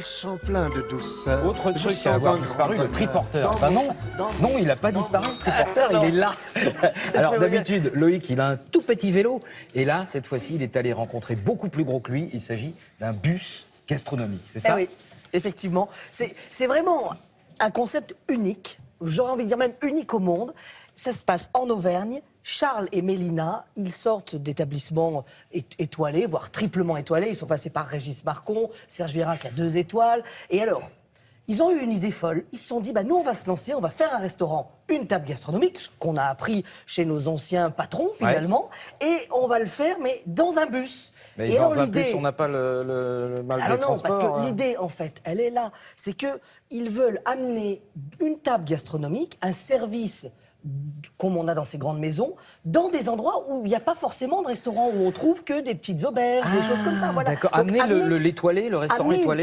Champlain de douceur. Autre truc à avoir disparu, le triporteur. Bah non, non, il n'a pas disparu, le triporteur, il est là. Alors d'habitude, Loïc, il a un tout petit vélo. Et là, cette fois-ci, il est allé rencontrer beaucoup plus gros que lui. Il s'agit d'un bus gastronomique, c'est ça? Oui, effectivement. C'est vraiment un concept unique, j'aurais envie de dire même unique au monde. Ça se passe en Auvergne. Charles et Mélina, ils sortent d'établissements étoilés, voire triplement étoilés. Ils sont passés par Régis Marcon, Serge Virac à 2 étoiles. Et alors, ils ont eu une idée folle. Ils se sont dit, bah, nous, on va se lancer, on va faire un restaurant, une table gastronomique, ce qu'on a appris chez nos anciens patrons, finalement. Ouais. Et on va le faire, mais dans un bus. Mais et dans un bus, on n'a pas le mal de transport. Non, parce que l'idée, en fait, elle est là. C'est qu'ils veulent amener une table gastronomique, un service comme on a dans ces grandes maisons, dans des endroits où il n'y a pas forcément de restaurant, où on trouve que des petites auberges, des choses comme ça. Voilà. D'accord. Amener l'étoilé, le restaurant étoilé.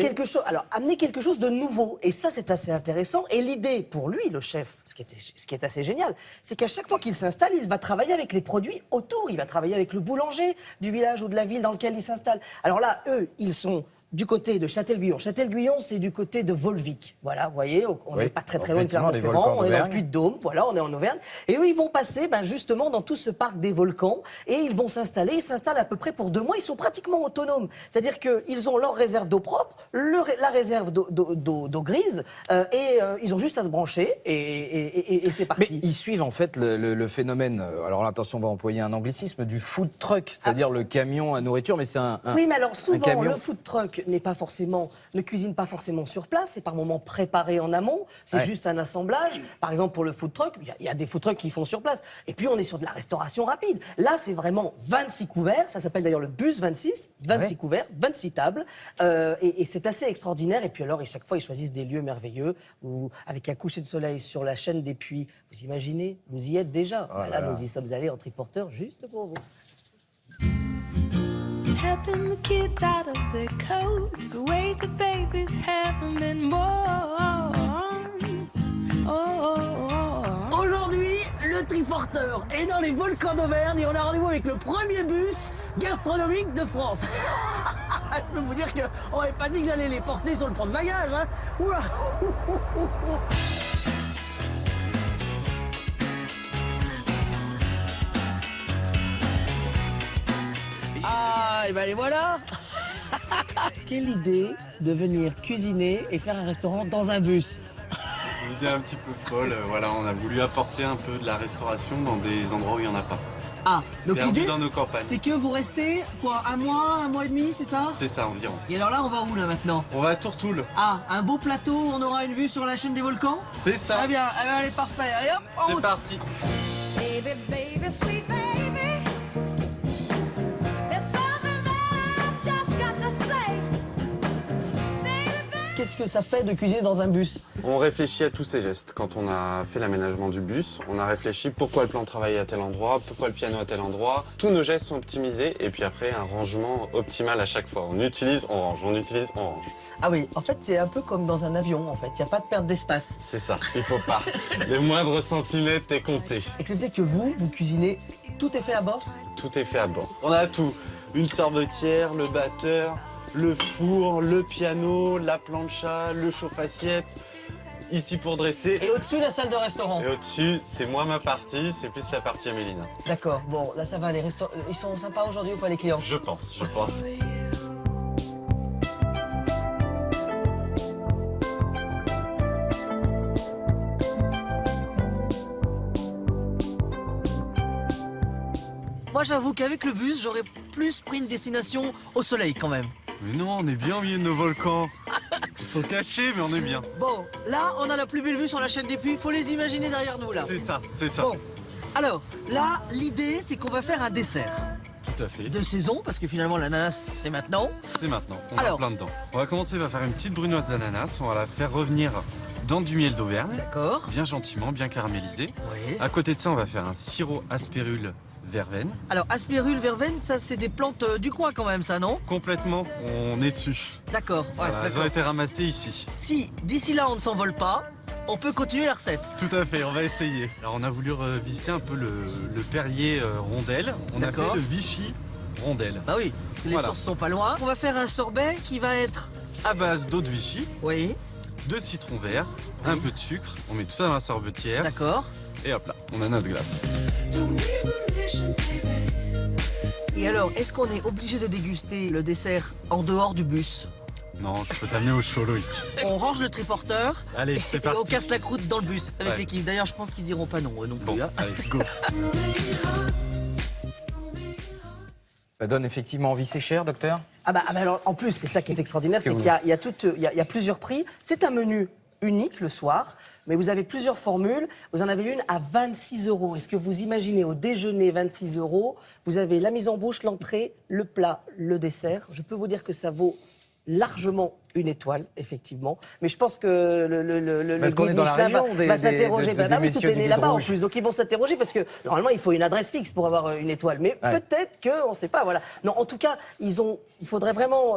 Amener quelque chose de nouveau. Et ça, c'est assez intéressant. Et l'idée, pour lui, le chef, ce qui est assez génial, c'est qu'à chaque fois qu'il s'installe, il va travailler avec les produits autour. Il va travailler avec le boulanger du village ou de la ville dans lequel il s'installe. Alors là, eux, ils sont du côté de Châtel-Guyon. Châtel-Guyon, c'est du côté de Volvic. Voilà, vous voyez, on n'est pas très loin de Clermont-Ferrand, on est dans le Puy-de-Dôme, voilà, on est en Auvergne. Et eux, ils vont passer justement dans tout ce parc des volcans et ils vont s'installer. Ils s'installent à peu près pour 2 mois. Ils sont pratiquement autonomes. C'est-à-dire qu'ils ont leur réserve d'eau propre, la réserve d'eau grise et ils ont juste à se brancher et c'est parti. Mais ils suivent en fait le phénomène, alors là, attention, on va employer un anglicisme, du food truck, c'est-à-dire le camion à nourriture, mais c'est Oui, mais alors souvent, le food truck ne cuisine pas forcément sur place, c'est par moments préparé en amont, c'est juste un assemblage. Par exemple, pour le food truck, il y a des food trucks qui font sur place. Et puis, on est sur de la restauration rapide. Là, c'est vraiment 26 couverts, ça s'appelle d'ailleurs le bus 26, 26 couverts, 26 tables, et c'est assez extraordinaire. Et puis alors, chaque fois, ils choisissent des lieux merveilleux, où, avec un coucher de soleil sur la chaîne des Puys, vous imaginez, vous y êtes déjà. Là, nous y sommes allés en triporteur juste pour vous. Helping the kids out of their coats, the way the babies haven't been born. Aujourd'hui, le triporteur est dans les volcans d'Auvergne et on a rendez-vous avec le premier bus gastronomique de France. Je peux vous dire qu'on m'avait pas dit que j'allais les porter sur le porte-bagages. Hein. Oula. Ah, et ben les voilà. Quelle idée de venir cuisiner et faire un restaurant dans un bus. Une idée un petit peu folle, voilà, on a voulu apporter un peu de la restauration dans des endroits où il n'y en a pas. Ah, donc l'idée, dans nos campagnes. c'est que vous restez, quoi, un mois et demi, c'est ça? C'est ça environ. Et alors là, on va où là maintenant? On va à Tourtoul. Ah, un beau plateau, on aura une vue sur la chaîne des volcans? C'est ça. Très bien, allez, parfait, allez hop, en route. C'est parti. Baby, baby, sweet baby. Qu'est-ce que ça fait de cuisiner dans un bus? On réfléchit à tous ces gestes. Quand on a fait l'aménagement du bus, on a réfléchi pourquoi le plan de travail est à tel endroit, pourquoi le piano à tel endroit. Tous nos gestes sont optimisés et puis après un rangement optimal à chaque fois. On utilise, on range, on utilise, on range. Ah oui, en fait c'est un peu comme dans un avion en fait, il n'y a pas de perte d'espace. C'est ça, il faut pas. Les moindres centimètres est compté. Excepté que vous cuisinez, tout est fait à bord? Tout est fait à bord. On a tout. Une sorbetière, le batteur, le four, le piano, la plancha, le chauffe-assiette, ici pour dresser. Et au-dessus, la salle de restaurant. Et au-dessus, c'est moi ma partie, c'est plus la partie à Mélina. D'accord, bon, là ça va, les restaurants, ils sont sympas aujourd'hui ou pas les clients? Je pense. Moi j'avoue qu'avec le bus, j'aurais plus pris une destination au soleil quand même. Mais non, on est bien au milieu de nos volcans. Ils sont cachés, mais on est bien. Bon, là, on a la plus belle vue sur la chaîne des Puys. Faut les imaginer derrière nous, là. C'est ça, c'est ça. Bon, alors, là, l'idée, c'est qu'on va faire un dessert. Tout à fait. De saison, parce que finalement, l'ananas, c'est maintenant. C'est maintenant, on a plein dedans. On va commencer par faire une petite brunoise d'ananas. On va la faire revenir dans du miel d'Auvergne. D'accord. Bien gentiment, bien caramélisé. Oui. À côté de ça, on va faire un sirop aspérule verveine. Alors, aspérule, verveine, ça, c'est des plantes du coin quand même, ça, non? Complètement, on est dessus. D'accord, ouais, Voilà, elles ont été ramassées ici. Si, d'ici là, on ne s'envole pas, on peut continuer la recette. Tout à fait, on va essayer. Alors, on a voulu revisiter un peu le Perrier rondelle. On a fait le Vichy rondelle. Bah oui, les sources sont pas loin. On va faire un sorbet qui va être à base d'eau de Vichy, Oui, de citron vert, un peu de sucre. On met tout ça dans la sorbetière d'accord. et hop là, on a notre glace. Et alors, est-ce qu'on est obligé de déguster le dessert en dehors du bus? Non, je peux t'amener au chaud, Loïc. On range le triporteur Allez, c'est et parti. on casse la croûte dans le bus avec Ouais. l'équipe. D'ailleurs, je pense qu'ils diront pas non, non Bon, plus. Hein. allez, go. Ça donne effectivement envie, c'est cher, docteur? Ah bah alors, en plus, c'est ça qui est extraordinaire, c'est qu'il y a plusieurs prix. C'est un menu unique le soir, mais vous avez plusieurs formules. Vous en avez une à 26 €. Est-ce que vous imaginez au déjeuner 26 €, vous avez la mise en bouche, l'entrée, le plat, le dessert. Je peux vous dire que ça vaut largement une étoile, effectivement. Mais je pense que le Parce qu'on guide est dans la Michelin région va s'interroger. des Bah oui, tout messieurs est du né guide là-bas en rouge. plus. Donc ils vont s'interroger parce que normalement il faut une adresse fixe pour avoir une étoile. Mais Ouais. peut-être qu'on ne sait pas. Voilà. Non, en tout cas, il faudrait vraiment.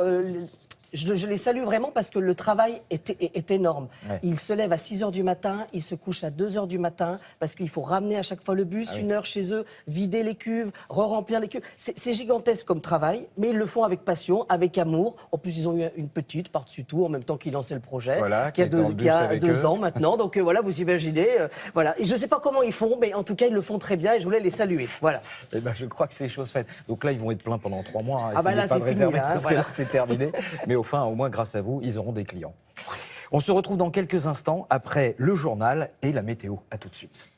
Je les salue vraiment parce que le travail est énorme. Ouais. Ils se lèvent à 6 h du matin, ils se couchent à 2 h du matin parce qu'il faut ramener à chaque fois le bus, Ah oui. 1 heure chez eux, vider les cuves, re-remplir les cuves. C'est gigantesque comme travail, mais ils le font avec passion, avec amour. En plus, ils ont eu une petite par-dessus tout en même temps qu'ils lançaient le projet, Voilà, qui a qui est dans le bus avec 2 eux. ans maintenant. Donc voilà, vous imaginez. Voilà. Et je ne sais pas comment ils font, mais en tout cas, ils le font très bien et je voulais les saluer. Voilà. Eh ben, je crois que c'est chose faite. Donc là, ils vont être pleins pendant 3 mois. Hein. Ah bah Essayez là, pas c'est de fini, réserver là, hein, parce voilà. que là, c'est terminé. Mais au moins, grâce à vous, ils auront des clients. On se retrouve dans quelques instants après le journal et la météo. À tout de suite.